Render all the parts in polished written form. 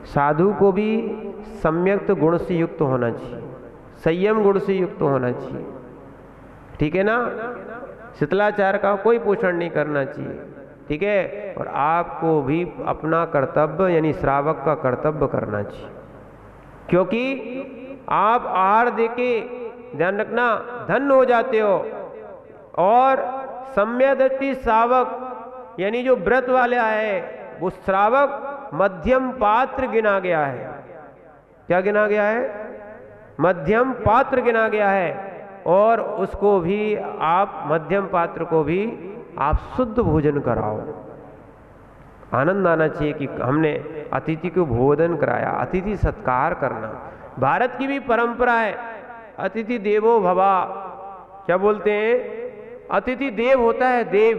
साधु को भी सम्यक्त गुण से युक्त होना चाहिए, संयम गुण से युक्त होना चाहिए, ठीक है ना। शिथिलाचार का कोई पोषण नहीं करना चाहिए, ठीक है। और आपको भी अपना कर्तव्य यानी श्रावक का कर्तव्य करना चाहिए, क्योंकि आप आहार देके ध्यान रखना धन्य हो जाते हो। और सम्यदृष्टि श्रावक यानी जो व्रत वाला है वो श्रावक मध्यम पात्र गिना गया है। क्या गिना गया है? मध्यम पात्र गिना गया है। और उसको भी आप मध्यम पात्र को भी आप शुद्ध भोजन कराओ। आनंद आना चाहिए कि हमने अतिथि को भोजन कराया, अतिथि सत्कार करना। भारत की भी परंपरा है, अतिथि देवो भवा। क्या बोलते हैं? अतिथि देव होता है, देव।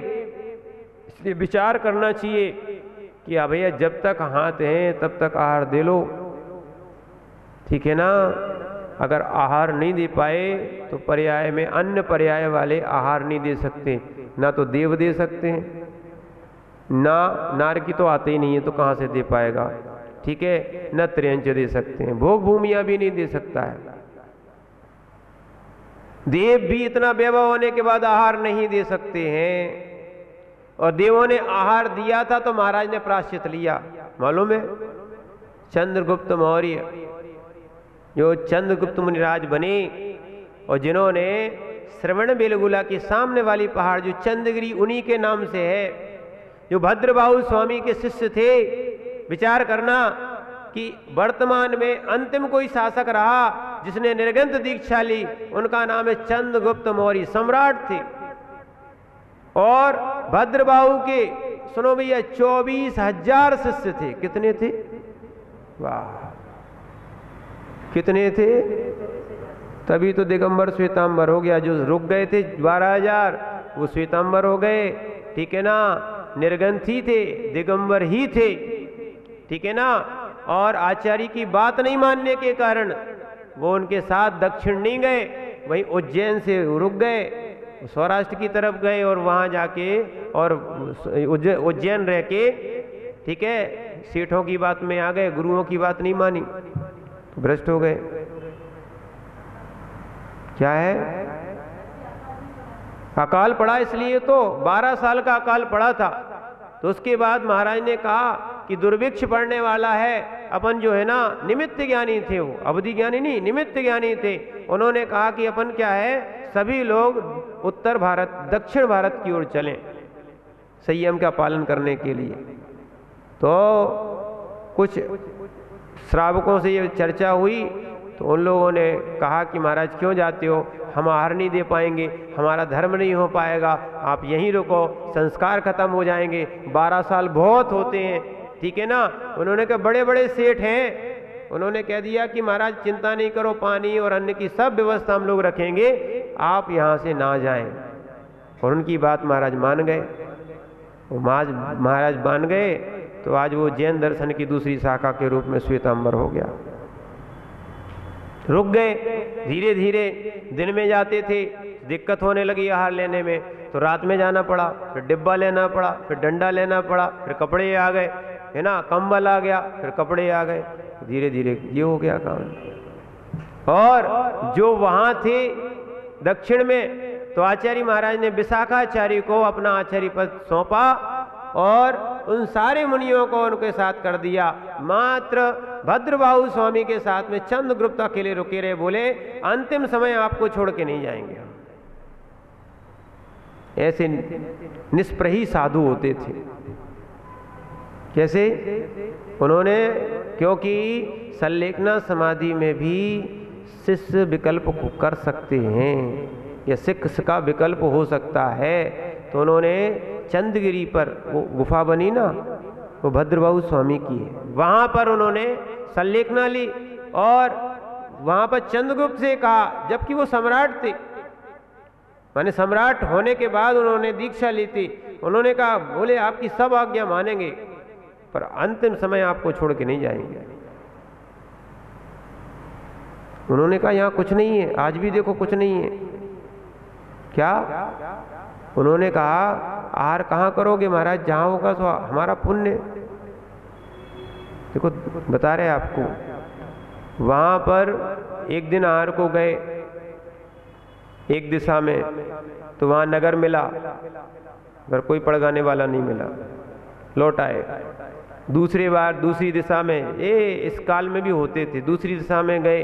इसलिए विचार करना चाहिए कि हाँ भैया, जब तक हाथ हैं तब तक आहार दे लो, ठीक है ना। अगर आहार नहीं दे पाए तो पर्याय में अन्य पर्याय वाले आहार नहीं दे सकते, ना तो देव दे सकते हैं, ना नार की तो आते ही नहीं है तो कहाँ से दे पाएगा, ठीक है। न त्रियंच दे सकते हैं, भोग भूमिया भी नहीं दे सकता है। देव भी इतना वैभव होने के बाद आहार नहीं दे सकते हैं। और देवों ने आहार दिया था तो महाराज ने प्रायश्चित लिया, मालूम है। चंद्रगुप्त मौर्य, जो चंद्रगुप्त मुनिराज बने और जिन्होंने श्रवण बेलगुला के सामने वाली पहाड़ जो चंद्रगिरी उन्हीं के नाम से है, जो भद्रबाहु स्वामी के शिष्य थे। विचार करना कि वर्तमान में अंतिम कोई शासक रहा जिसने निर्गंत दीक्षा ली, उनका नाम है चंद्रगुप्त मौर्य, सम्राट थे। और भद्रबाहु के सुनो भैया 24,000 शिष्य थे। कितने थे? वाह, कितने थे? तभी तो दिगंबर श्वेतांबर हो गया। जो रुक गए थे 12,000 वो श्वेतांबर हो गए, ठीक है ना। निर्गंथ ही थे, दिगंबर ही थे, ठीक है ना। और आचार्य की बात नहीं मानने के कारण वो उनके साथ दक्षिण नहीं गए, वहीं उज्जैन से रुक गए, सौराष्ट्र की तरफ गए और वहां जाके और उज्जैन रह के, ठीक है, सेठों की बात में आ गए, गुरुओं की बात नहीं मानी, तो भ्रष्ट हो गए। क्या है? अकाल पड़ा, इसलिए तो 12 साल का अकाल पड़ा था। तो उसके बाद महाराज ने कहा कि दुर्भिक्ष पड़ने वाला है। अपन जो है ना निमित्त ज्ञानी थे, वो अवधि ज्ञानी नहीं, निमित्त ज्ञानी थे। उन्होंने कहा कि अपन क्या है, सभी लोग उत्तर भारत, दक्षिण भारत की ओर चलें संयम का पालन करने के लिए। तो कुछ श्रावकों से ये चर्चा हुई तो उन लोगों ने कहा कि महाराज क्यों जाते हो, हम आहार नहीं दे पाएंगे, हमारा धर्म नहीं हो पाएगा, आप यहीं रुको, संस्कार खत्म हो जाएंगे, 12 साल बहुत होते हैं, ठीक है ना। उन्होंने कहा बड़े बड़े सेठ हैं, उन्होंने कह दिया कि महाराज चिंता नहीं करो, पानी और अन्न की सब व्यवस्था हम लोग रखेंगे, आप यहाँ से ना जाएं। और उनकी बात महाराज मान गए। महाराज मान गए तो आज वो जैन दर्शन की दूसरी शाखा के रूप में श्वेतांबर हो गया। रुक गए, धीरे धीरे दिन में जाते थे, दिक्कत होने लगी आहार लेने में, तो रात में जाना पड़ा, फिर डिब्बा लेना पड़ा, फिर डंडा लेना पड़ा, फिर कपड़े आ गए, है ना, कंबल आ गया, फिर कपड़े आ गए, धीरे धीरे ये हो गया काम। और जो वहां थे दक्षिण में, तो आचार्य महाराज ने विशाखाचार्य को अपना आचार्य पद सौंपा और उन सारे मुनियों को उनके साथ कर दिया। मात्र भद्रबाहु स्वामी के साथ में चंद्रगुप्त अकेले रुके रहे, बोले अंतिम समय आपको छोड़ के नहीं जाएंगे। ऐसे निष्प्रही साधु होते थे। कैसे? उन्होंने, क्योंकि संलेखना समाधि में भी शिष्य विकल्प को कर सकते हैं या शिष्य का विकल्प हो सकता है, तो उन्होंने चंद्रगिरी पर वो गुफा बनी ना, वो भद्रबाहु स्वामी की है, वहां पर उन्होंने संलेखना ली और वहां पर चंद्रगुप्त से कहा, जबकि वो सम्राट थे, माने सम्राट होने के बाद उन्होंने दीक्षा ली थी। उन्होंने कहा, बोले आपकी सब आज्ञा मानेंगे पर अंतिम समय आपको छोड़ के नहीं जाएंगे। उन्होंने कहा यहां कुछ नहीं है, आज भी देखो कुछ नहीं है। क्या? उन्होंने कहा आहार कहाँ करोगे महाराज, जहां होगा तो हमारा पुण्य। देखो बता रहे आपको, वहां पर एक दिन आहार को गए एक दिशा में, तो वहां नगर मिला, अगर कोई पड़गाने वाला नहीं मिला, लौट आए। दूसरी बार दूसरी दिशा में, इस काल में भी होते थे, दूसरी दिशा में गए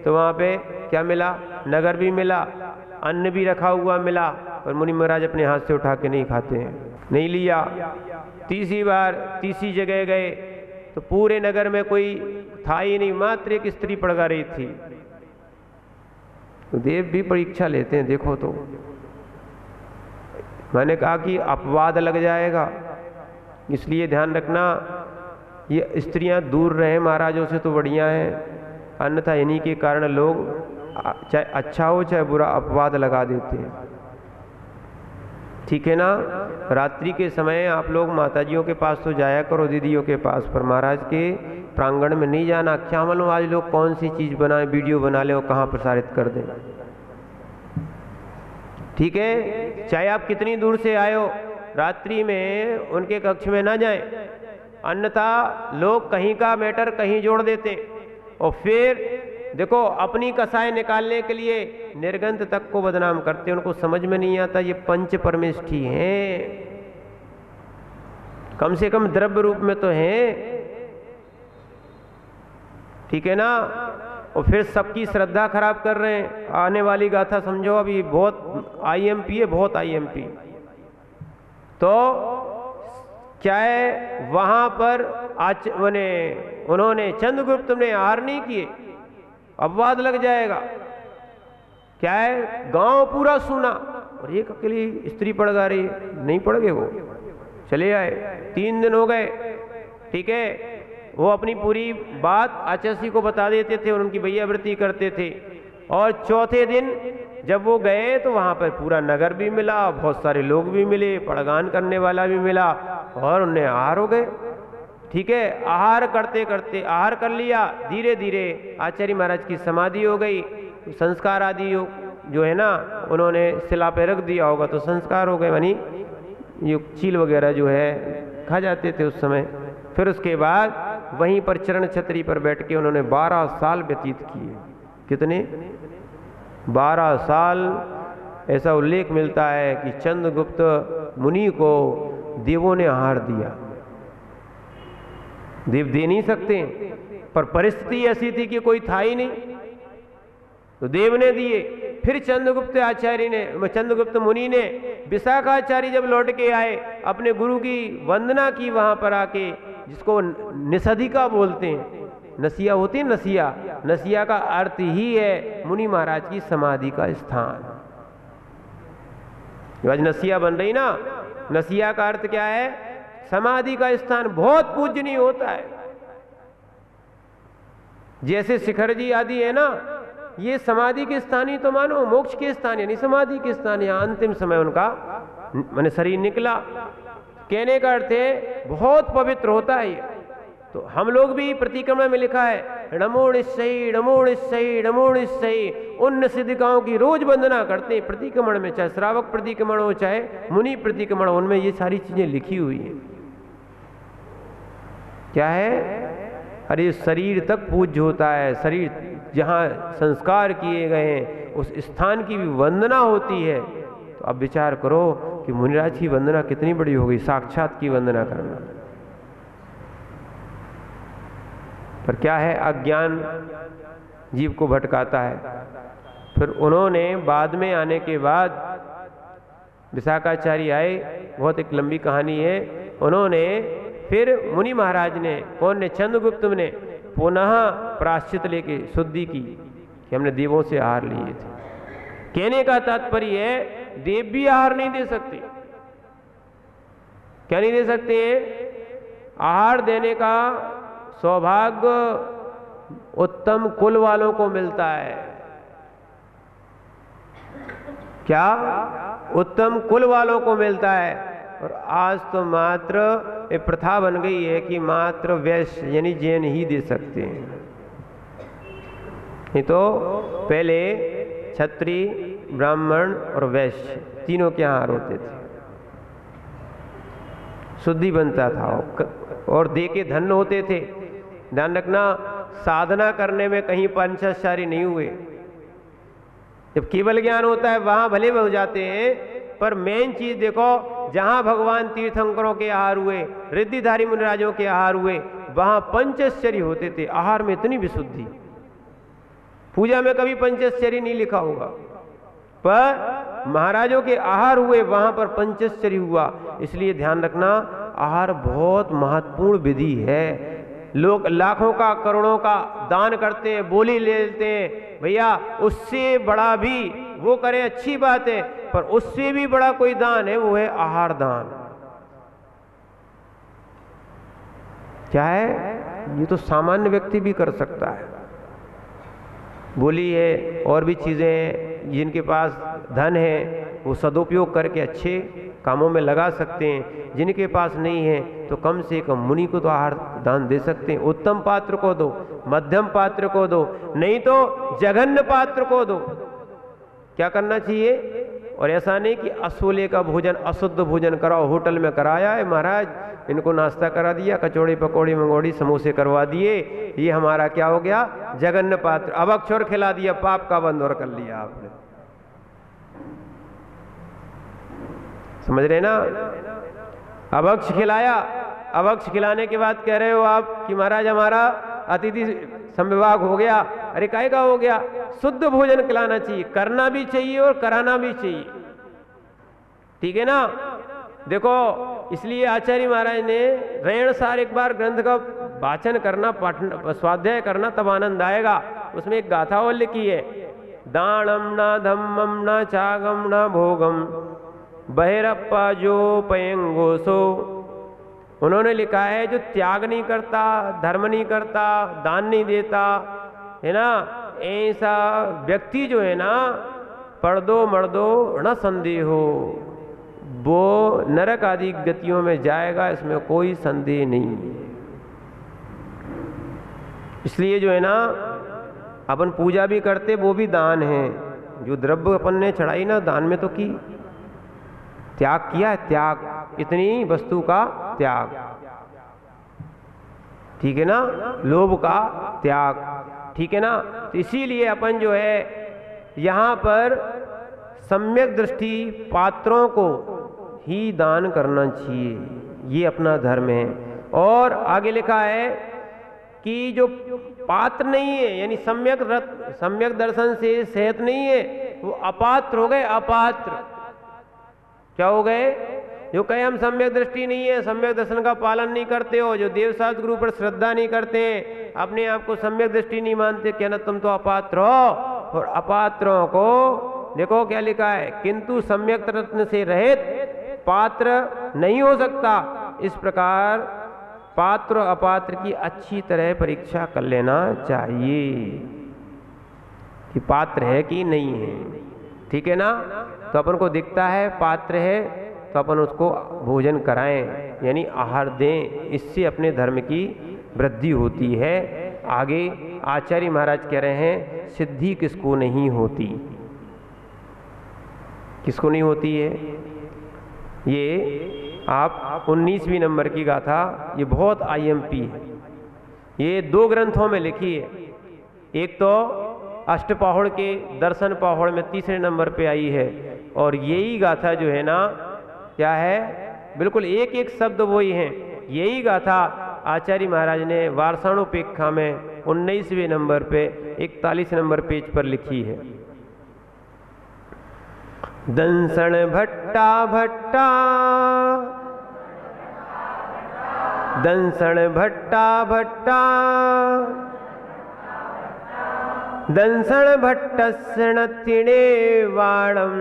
तो वहां पे क्या मिला, नगर भी मिला, अन्न भी रखा हुआ मिला, और मुनि महाराज अपने हाथ से उठा के नहीं खाते हैं, नहीं लिया। तीसरी बार तीसरी जगह गए तो पूरे नगर में कोई था ही नहीं, मात्र एक स्त्री पड़गा रही थी। तो देव भी परीक्षा लेते हैं, देखो तो मैंने कहा कि अपवाद लग जाएगा, इसलिए ध्यान रखना, ये स्त्रियां दूर रहे महाराजों से तो बढ़िया है, अन्यथा इन्हीं के कारण लोग चाहे अच्छा हो चाहे बुरा अपवाद लगा देते हैं। ठीक है ना। रात्रि के समय आप लोग माताजियों के पास तो जाया करो, दीदियों के पास, पर महाराज के प्रांगण में नहीं जाना। क्या मालूम आज लोग कौन सी चीज बनाए, वीडियो बना ले और कहाँ प्रसारित कर दें। ठीक है, चाहे आप कितनी दूर से आए हो, रात्रि में उनके कक्ष में ना जाएं, अन्यथा लोग कहीं का मैटर कहीं जोड़ देते, और फिर देखो अपनी कसाई निकालने के लिए निर्गंत तक को बदनाम करते। उनको समझ में नहीं आता ये पंच परमेष्ठी हैं, कम से कम द्रव्य रूप में तो हैं। ठीक है ना। और फिर सबकी श्रद्धा खराब कर रहे हैं। आने वाली गाथा समझो, अभी बहुत आईएमपी है, बहुत आईएमपी। तो क्या है, वहां पर उन्होंने चंद्रगुप्त ने आहार नहीं किए, अपवाद लग जाएगा। क्या है, गांव पूरा सुना और एक अकेली स्त्री पड़ गा रही है, नहीं पड़ गए, वो चले आए। 3 दिन हो गए, ठीक है, वो अपनी पूरी बात आचार्य को बता देते थे और उनकी भैयावृत्ति करते थे। और चौथे दिन जब वो गए तो वहां पर पूरा नगर भी मिला, बहुत सारे लोग भी मिले, पड़गान करने वाला भी मिला, और उन्हें आहार हो गए। ठीक है, आहार करते करते आहार कर लिया, धीरे धीरे आचार्य महाराज की समाधि हो गई। संस्कार आदि जो है ना, उन्होंने शिला पे रख दिया होगा तो संस्कार हो गए, यानी ये चील वगैरह जो है खा जाते थे उस समय। फिर उसके बाद वहीं पर चरण छतरी पर बैठ के उन्होंने 12 साल व्यतीत किए। कितने? 12 साल। ऐसा उल्लेख मिलता है कि चंद्रगुप्त मुनि को देवों ने आहार दिया। देव दे नहीं सकते, पर परिस्थिति ऐसी थी कि कोई था ही नहीं, तो देव ने दिए। फिर चंद्रगुप्त मुनि ने, विशाखाचार्य जब लौट के आए, अपने गुरु की वंदना की वहां पर आके, जिसको निषधिका बोलते हैं। नसिया होती है, नसिया, नसिया का अर्थ ही है मुनि महाराज की समाधि का स्थान। आज नसिया बन रही ना, नसिया का अर्थ क्या है? समाधि का स्थान। बहुत पूजनीय होता है। जैसे शिखर जी आदि है ना, ये समाधि के स्थान ही तो मानो, मोक्ष के स्थान यानी समाधि के स्थान। यहाँ अंतिम समय उनका माने शरीर निकला। कहने का अर्थ है बहुत पवित्र होता है ये। तो हम लोग भी प्रतिक्रमण में लिखा है, नमो निश्चयी नमो निश्चयी नमो निश्चयी। उन निषिद्धिकाओं की रोज वंदना करते हैं प्रतिक्रमण में, चाहे श्रावक प्रतिक्रमण हो चाहे मुनि प्रतिक्रमण, उनमें ये सारी चीजें लिखी हुई है। क्या है? अरे शरीर तक पूज्य होता है, शरीर जहाँ संस्कार किए गए हैं उस स्थान की भी वंदना होती है। तो अब विचार करो कि मुनिराज की वंदना कितनी बड़ी होगी, साक्षात की वंदना करना। पर क्या है, अज्ञान जीव को भटकाता है। फिर उन्होंने बाद में आने के बाद विशाखाचार्य आए, बहुत एक लंबी कहानी है। उन्होंने फिर मुनि महाराज ने, कौन ने? चंद्रगुप्त ने पुनः प्राश्चित लेके शुद्धि की कि हमने देवों से आहार लिए थे। कहने का तात्पर्य है देव भी आहार नहीं दे सकते। क्या नहीं दे सकते? आहार देने का सौभाग्य उत्तम कुल वालों को मिलता है। क्या? उत्तम कुल वालों को मिलता है। और आज तो मात्र एक प्रथा बन गई है कि मात्र वैश्य यानी जैन ही दे सकते हैं। नहीं तो पहले क्षत्रिय, ब्राह्मण और वैश्य तीनों के आहार होते थे, शुद्धि बनता था और दे के धन्य होते थे। ध्यान रखना, साधना करने में कहीं पंचाचारी नहीं हुए। जब केवल ज्ञान होता है वहां भले हो जाते हैं, पर मेन चीज देखो, जहां भगवान तीर्थंकरों के आहार हुए, रिद्धिधारी मुनिराजों के आहार हुए, वहां पंचश्चर्य होते थे। आहार में इतनी विशुद्धि, पूजा में कभी पंचश्चर्य नहीं लिखा होगा, पर महाराजों के आहार हुए वहां पर पंचश्चर्य हुआ। इसलिए ध्यान रखना, आहार बहुत महत्वपूर्ण विधि है। लोग लाखों का करोड़ों का दान करते हैं, बोली ले लेते हैं, भैया उससे बड़ा भी वो करें अच्छी बात है, पर उससे भी बड़ा कोई दान है, वो है आहार दान। क्या है? ये तो सामान्य व्यक्ति भी कर सकता है। बोली है, और भी चीजें हैं, जिनके पास धन है वो सदुपयोग करके अच्छे कामों में लगा सकते हैं। जिनके पास नहीं है तो कम से कम मुनि को तो आहार दान दे सकते हैं। उत्तम पात्र को दो, मध्यम पात्र को दो, नहीं तो जघन्य पात्र को दो। क्या करना चाहिए? और ऐसा नहीं कि असोले का भोजन, अशुद्ध भोजन कराओ। होटल में कराया है महाराज, इनको नाश्ता करा दिया, कचौड़ी पकौड़ी मंगौड़ी समोसे करवा दिए, ये हमारा क्या हो गया? जघन्य पात्र। अभक्षोर खिला दिया, पाप का बंद और कर लिया आपने। समझ रहे ना? अभक्ष खिलाया, अभक्ष खिलाने के बाद कह रहे हो आप कि महाराज हमारा अतिथि संविभाग हो गया। अरे काहे का हो गया? शुद्ध भोजन खिलाना चाहिए, करना भी चाहिए और कराना भी चाहिए। ठीक है ना? देखो, इसलिए आचार्य महाराज ने रेणसार एक बार ग्रंथ का वाचन करना, पाठन, स्वाध्याय करना, तब आनंद आएगा। उसमें एक गाथा और लिखी है, दानम न धम्मम न चागम न भोगम बहिरप्पा जो पयंगोसो। उन्होंने लिखा है, जो त्याग नहीं करता, धर्म नहीं करता, दान नहीं देता, है ना, ऐसा व्यक्ति जो है ना, पर्दो मर्दो न संदेह हो, वो नरक आदि गतियों में जाएगा, इसमें कोई संदेह नहीं। इसलिए जो है ना, अपन पूजा भी करते, वो भी दान है। जो द्रव्य अपन ने चढ़ाई ना, दान में तो की, त्याग किया, त्याग, इतनी वस्तु का त्याग। ठीक है ना? लोभ का त्याग। ठीक है ना? तो इसीलिए अपन जो है यहां पर सम्यक दृष्टि पात्रों को ही दान करना चाहिए, ये अपना धर्म है। और आगे लिखा है कि जो पात्र नहीं है, यानी सम्यक दर्शन से सेहत नहीं है, वो अपात्र हो गए। अपात्र क्या हो गए? जो कहे हम सम्यक दृष्टि नहीं है, सम्यक दर्शन का पालन नहीं करते हो, जो देवशास्त्र गुरु पर श्रद्धा नहीं करते हैं, अपने आप को सम्यक दृष्टि नहीं मानते, कहना तुम तो अपात्र हो। और अपात्रों को देखो क्या लिखा है, किंतु सम्यक रत्न से रहित पात्र नहीं हो सकता। इस प्रकार पात्र अपात्र की अच्छी तरह परीक्षा कर लेना चाहिए कि पात्र है कि नहीं है। ठीक है ना? तो अपन को दिखता है पात्र है, तो अपन उसको भोजन कराएं, यानी आहार दें। इससे अपने धर्म की वृद्धि होती है। आगे आचार्य महाराज कह रहे हैं, सिद्धि किसको नहीं होती? किसको नहीं होती है? ये आप 19वीं नंबर की गाथा, ये बहुत IMP है। ये 2 ग्रंथों में लिखी है। एक तो अष्टपाहुड़ के दर्शन पाहुड़ में 3रे नंबर पे आई है, और यही गाथा जो है ना, क्या है, बिल्कुल एक एक शब्द वही है। यही गाथा आचार्य महाराज ने वार्षाणुपेक्षा में 19वें नंबर पे 41 नंबर पेज पर लिखी है। दंसण भट्टा भट्टा, दंसण भट्टा भट्टा, दंसण भट्टस्य नत्तिणे वाणम,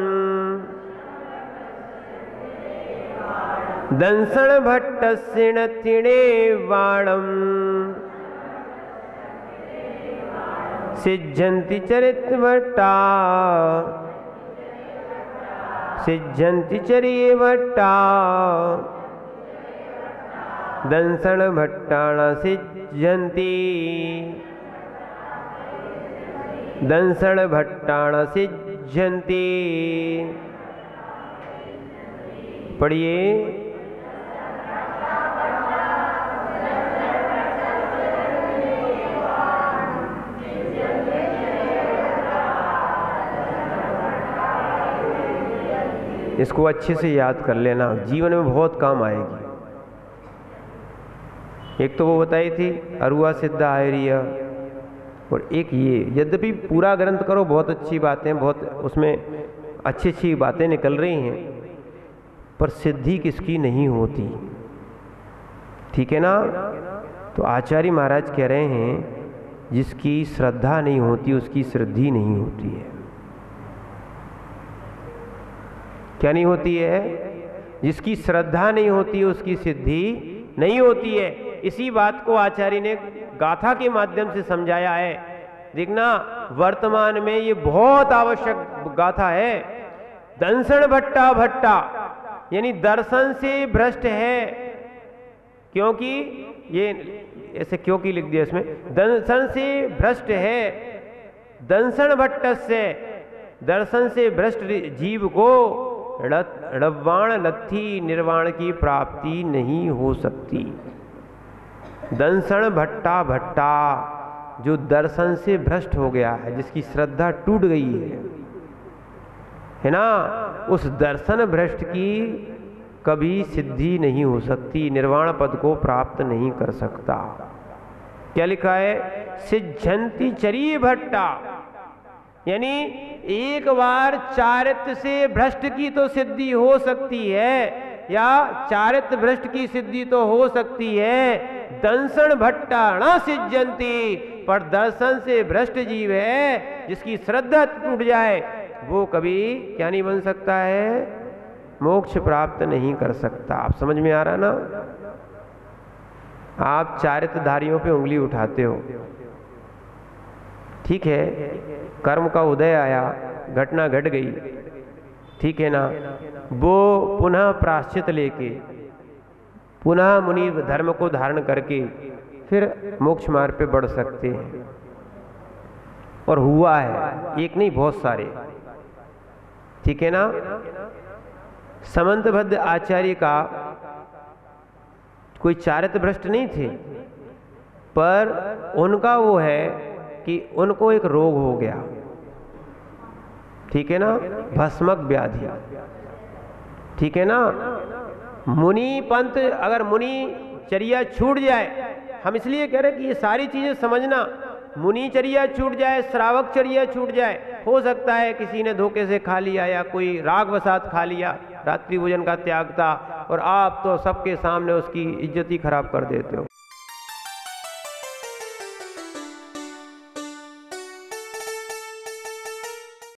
दंसण भट्टस्य नत्तिणे वाणम, सिज्जन्ति चरितभट्टा, सिज्जन्ति चर्ये भट्टा, दंसण भट्टाण सिज्जन्ति, दंसण भट्टाण सिज्जन्ति। पढ़िए, इसको अच्छे से याद कर लेना, जीवन में बहुत काम आएगी। एक तो वो बताई थी अरुआ सिद्ध आयरिया, और एक ये, यद्यपि पूरा ग्रंथ करो बहुत अच्छी बातें, बहुत उसमें अच्छी अच्छी बातें निकल रही हैं, पर सिद्धि किसकी नहीं होती, ठीक है ना। तो आचार्य महाराज कह रहे हैं जिसकी श्रद्धा नहीं होती उसकी सिद्धि नहीं होती है। क्या नहीं होती है? जिसकी श्रद्धा नहीं होती उसकी सिद्धि नहीं होती है। इसी बात को आचार्य ने गाथा के माध्यम से समझाया है। देखना, वर्तमान में ये बहुत आवश्यक गाथा है। दंसण भट्टा भट्टा, यानी दर्शन से भ्रष्ट है, क्योंकि ये ऐसे क्योंकि लिख दिया इसमें, दर्शन से भ्रष्ट है, दंसण भट्ट से, दर्शन से भ्रष्ट जीव को रव्वाण लत्थी निर्वाण की प्राप्ति नहीं हो सकती। दंसण भट्टा भट्टा, जो दर्शन से भ्रष्ट हो गया है, जिसकी श्रद्धा टूट गई है ना, उस दर्शन भ्रष्ट की कभी सिद्धि नहीं हो सकती, निर्वाण पद को प्राप्त नहीं कर सकता। क्या लिखा है? सिद्धंति चरी भट्टा, यानी एक बार चारित्र से भ्रष्ट की तो सिद्धि हो सकती है, या चारित्र भ्रष्ट की सिद्धि तो हो सकती है, दंसण भट्टा न सिद्धंति, पर दर्शन से भ्रष्ट जीव है जिसकी श्रद्धा टूट जाए वो कभी क्या नहीं बन सकता है? मोक्ष प्राप्त नहीं कर सकता। आप समझ में आ रहा ना? आप चारित्रधारियों पे उंगली उठाते हो, ठीक है, कर्म का उदय आया, घटना घट गई, ठीक है ना, वो पुनः प्रायश्चित लेके पुनः मुनि धर्म को धारण करके फिर मोक्ष मार्ग पे बढ़ सकते हैं। और हुआ है, एक नहीं बहुत सारे, ठीक है ना। समंतभद्र आचार्य का कोई चारित्र भ्रष्ट नहीं थे, पर उनका वो है कि उनको एक रोग हो गया, ठीक है ना, भस्मक व्याधि, ठीक है ना। मुनि पंथ, अगर मुनि चर्या छूट जाए, हम इसलिए कह रहे हैं कि ये सारी चीजें समझना, मुनि चर्या छूट जाए, श्रावक चर्या छूट जाए, हो सकता है किसी ने धोखे से खा लिया या कोई राग वसात खा लिया, रात्रि भोजन का त्याग था, और आप तो सबके सामने उसकी इज्जत ही खराब कर देते हो।